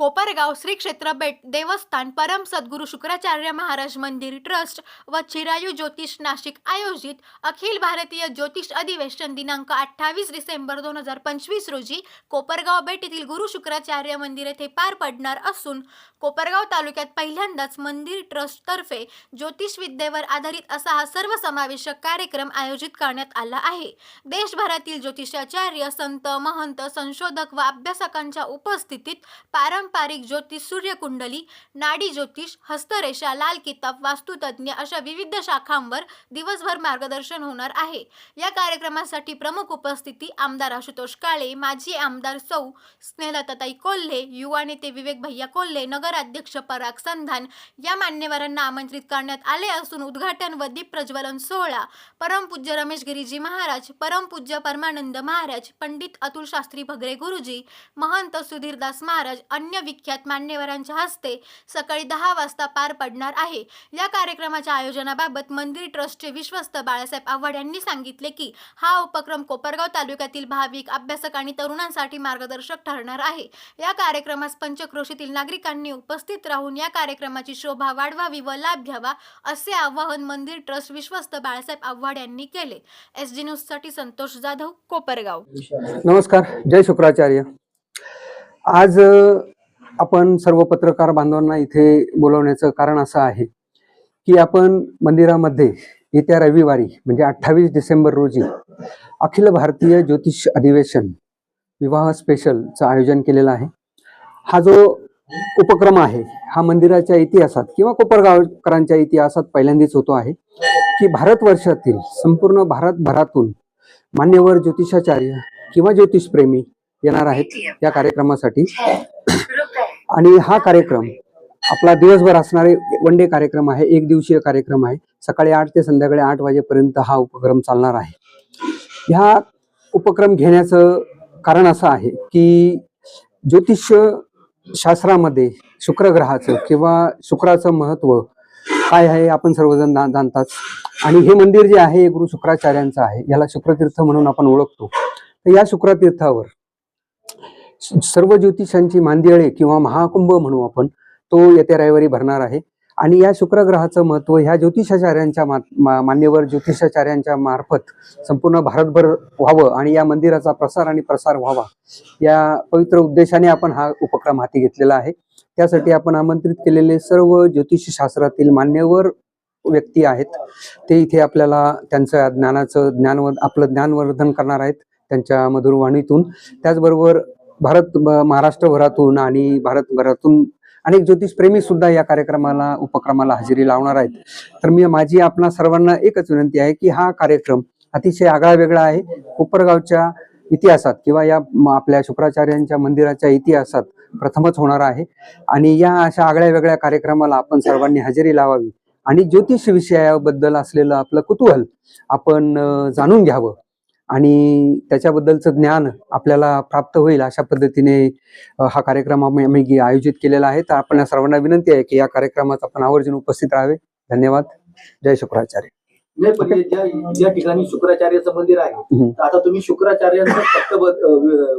कोपरगाव श्री क्षेत्र बेट देवस्थान परम सद्गुरू शुक्राचार्य महाराज मंदिर ट्रस्ट व चिरायू ज्योतिष नाशिक आयोजित अखिल भारतीय ज्योतिष अधिवेशन दिनांक 28 डिसेंबर 2025 रोजी कोपरगाव बेट येथील गुरु शुक्राचार्य मंदिर येथे पार पडणार असून कोपरगाव तालुक्यात पहिल्यांदाच मंदिर ट्रस्ट तर्फे ज्योतिष विद्येवर आधारित असा हा सर्वसमावेशक कार्यक्रम आयोजित करण्यात आला आहे। देशभरातील ज्योतिषाचार्य संत महंत संशोधक व अभ्यासकांच्या उपस्थितीत पारंपरिक ज्योतिष सूर्यकुंडली नाडी ज्योतिष हस्तरेषा लाल किताब वास्तुतज्ञ अशा विविध शाखांवर दिवसभर मार्गदर्शन होणार आहे। या कार्यक्रमासाठी प्रमुख उपस्थिती आमदार आशुतोष काळे, माजी आमदार सौ स्नेहलताताई कोल्हे, युवा नेते विवेक भैया कोल्हे, नगराध्यक्ष पराग संधान या मान्यवरांना आमंत्रित करण्यात आले असून उद्घाटन व दीप प्रज्वलन सोहळा परमपूज्य रमेश गिरीजी महाराज, परमपूज्य परमानंद महाराज, पंडित अतुल शास्त्री भगरे गुरुजी, महंत सुधीरदास महाराज अन्य विख्यात मान्यवरांच्या हस्ते सकाळी 10 वाजता पार पडणार आहे। या कार्यक्रमाच्या आयोजनाबाबत मंदिर ट्रस्टचे विश्वस्त बाळासाहेब आव्हाड यांनी सांगितले की हा उपक्रम कोपरगाव तालुक्यातील भाविक अभ्यासक आणि तरुणांसाठी मार्गदर्शक ठरणार आहे। या कार्यक्रमास पंचक्रोशीतील नागरिकांनी उपस्थित राहून या कार्यक्रमाची शोभा वाढवावी व लाभ घ्यावा असे आवाहन मंदिर ट्रस्ट विश्वस्त बाळासाहेब आव्हाड यांनी केले। SG न्यूज साठी संतोष जाधव, कोपरगाव। नमस्कार, जय शुक्राचार्य। आज आपण सर्व पत्रकार बांधवांना इथे बोलवण्याचं कारण असं आहे की आपण मंदिरामध्ये येत्या रविवारी म्हणजे 28 डिसेंबर रोजी अखिल भारतीय ज्योतिष अधिवेशन विवाह स्पेशलचं आयोजन केलेलं आहे। हा जो उपक्रम आहे हा मंदिराच्या इतिहासात किंवा कोपरगावकरांच्या इतिहासात पहिल्यांदाच होतो आहे की भारतवर्षातील संपूर्ण भारतभरातून मान्यवर ज्योतिषाचार्य किंवा ज्योतिषप्रेमी येणार आहेत या कार्यक्रमासाठी। आणि हा कार्यक्रम आपला दिवसभर असणारे वन डे कार्यक्रम आहे, एक दिवसीय कार्यक्रम आहे। सकाळी 8 ते संध्याकाळी 8 वाजेपर्यंत हा उपक्रम चालणार आहे। ह्या उपक्रम घेण्याचं कारण असं आहे की ज्योतिष शास्त्रामध्ये शुक्र ग्रहाचं किंवा शुक्राचं महत्व काय आहे आपण सर्वजण जाणतात। आणि हे मंदिर जे आहे गुरु शुक्राचार्यांचं आहे, याला शुक्रतीर्थ म्हणून आपण ओळखतो। तर या शुक्रतीर्थावर सर्व ज्योतिषांची मांदियाळे किंवा महाकुंभ म्हणू आपण, तो येत्या रविवारी भरणार आहे। आणि या शुक्र ग्रहाचं महत्व ह्या ज्योतिषाचार्यांच्या मान्यवर ज्योतिषाचार्यांच्या मार्फत संपूर्ण भारतभर व्हावं आणि या मंदिराचा प्रसार व्हावा या पवित्र उद्देशाने आपण हा उपक्रम हाती घेतलेला आहे। त्यासाठी आपण आमंत्रित केलेले सर्व ज्योतिष शास्त्रातील मान्यवर व्यक्ती आहेत, ते इथे आपल्याला त्यांच्या आपलं ज्ञानवर्धन करणार आहेत त्यांच्या मधुर वाणीतून। त्याचबरोबर महाराष्ट्रभरातून आणि भारतभरातून अनेक ज्योतिषप्रेमी सुद्धा या उपक्रमाला हजेरी लावणार आहेत। तर माझी आपणा सर्वांना एकच विनंती आहे की हा कार्यक्रम अतिशय आगळा वेगळा आहे। कोपरगावच्या इतिहासात किंवा या आपल्या शुक्राचार्यांच्या मंदिराच्या इतिहासात प्रथमच होणार आहे। आणि या अशा आगळ्या वेगळ्या कार्यक्रमाला आपण सर्वांनी हजेरी लावावी आणि ज्योतिष विषयाबद्दल असलेलं आपलं कुतूहल आपण जाणून घ्यावं आणि त्याच्याबद्दलचं ज्ञान आपल्याला प्राप्त होईल अशा पद्धतीने हा कार्यक्रम आम्ही आयोजित केलेला आहे। तर आपण सर्वांना विनंती आहे की या कार्यक्रमात आपण आवर्जून उपस्थित राहावे। धन्यवाद। जय शुक्राचार्य। ज्या ठिकाणी शुक्राचार्याचं मंदिर आहे, आता तुम्ही शुक्राचार्यांचं फक्त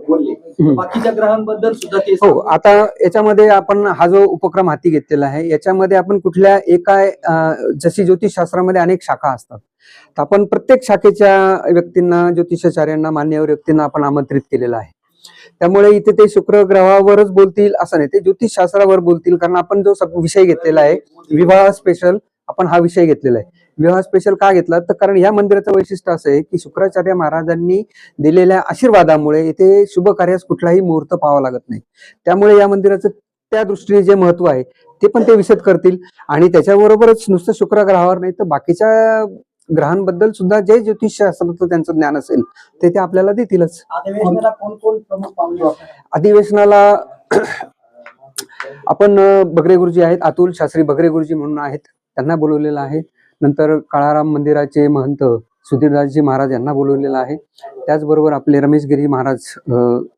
बोलले, बाकीच्या ग्रहांबद्दल सुद्धा ते हो। आता याच्यामध्ये आपण हा जो उपक्रम हाती घेतलेला आहे याच्यामध्ये आपण कुठल्या एका जशी ज्योतिषशास्त्रामध्ये अनेक शाखा असतात, तर आपण प्रत्येक शाखेच्या व्यक्तींना ज्योतिषाचार्यांना मान्यवर व्यक्तींना आपण आमंत्रित केलेलं आहे। त्यामुळे इथे ते शुक्र ग्रहावरच बोलतील असं नाही, ते ज्योतिषशास्त्रावर बोलतील। कारण आपण जो विषय घेतलेला आहे विवाह स्पेशल, आपण हा विषय घेतलेला आहे। विवाह स्पेशल का घेतला तर कारण या मंदिराचं वैशिष्ट्य असं आहे की शुक्राचार्य महाराजांनी दिलेल्या आशीर्वादामुळे इथे शुभ कार्यास कुठलाही मुहूर्त पाहावा लागत नाही। त्यामुळे या मंदिराचं त्या दृष्टीने जे महत्व आहे ते पण ते विशद करतील। आणि त्याच्याबरोबरच नुसतं शुक्र ग्रहावर नाही तर बाकीच्या ग्रहांबद्दल सुद्धा जे ज्योतिष शास्त्राचं त्यांचं ज्ञान असेल ते आपल्याला देतीलच। अधिवेशनाला कोण प्रमुख पाहुणे? अधिवेशनाला आपण भगरे गुरुजी आहेत, अतुल शास्त्री भगरे गुरुजी म्हणून आहेत, त्यांना बोलवलेलं आहे। नंतर काळाराम मंदिराचे महंत सुधीरदासजी महाराज यांना बोलवलेलं आहे। त्याचबरोबर आपले रमेश गिरी महाराज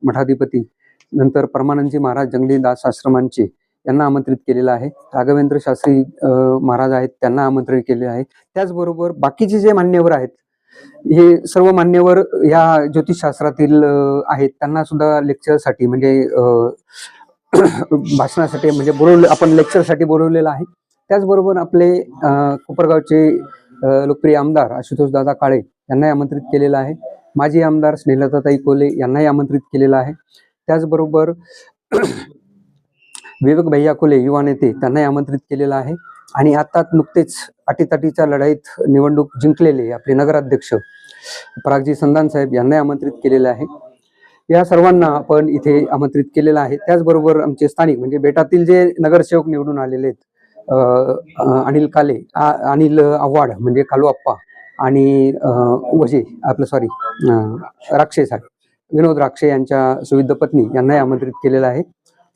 मठाधिपती, नंतर परमानंदजी महाराज जंगली दास आश्रमांचे यांना आमंत्रित केलेलं आहे। राघवेंद्र शास्त्री महाराज आहेत, त्यांना आमंत्रित केले आहे। त्याचबरोबर बाकीचे जे मान्यवर आहेत हे सर्व मान्यवर या ज्योतिषशास्त्रातील आहेत, त्यांना सुद्धा लेक्चरसाठी म्हणजे भाषणासाठी म्हणजे आपण लेक्चरसाठी बोलवलेलं आहे. त्याचबरोबर आपले कोपरगावचे लोकप्रिय आमदार आशुतोष दादा काळे यांनाही आमंत्रित केलेलं आहे. माजी आमदार स्नेहलताताई कोले यांनाही आमंत्रित केलेलं आहे. त्याचबरोबर विवेक भैया कोले युवा नेते त्यांनाही आमंत्रित केलेलं आहे. आणि आता नुकतेच अटीतटीच्या लढाईत निवडणूक जिंकलेले आपले नगराध्यक्ष परागजी संधान साहेब यांनाही आमंत्रित केलेलं आहे. या सर्वांना आपण इथे आमंत्रित केलेलं आहे. त्याचबरोबर आमचे स्थानिक म्हणजे बेटातील जे नगरसेवक निवडून आलेले आहेत, अनिल आव्हाड म्हणजे कालू आप्पा आणि वजे राक्षे साहेब विनोद राक्षे यांच्या सुविध पत्नी यांनाही आमंत्रित केलेलं आहे.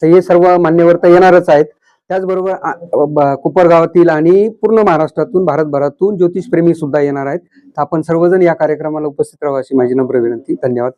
तर हे सर्व मान्यवर तर येणारच आहेत. त्याचबरोबर कोपरगावातील आणि पूर्ण महाराष्ट्रातून भारतभरातून ज्योतिषप्रेमी सुद्धा येणार आहेत. तर आपण सर्वजण या कार्यक्रमाला उपस्थित राहावं अशी माझी नम्र विनंती. धन्यवाद.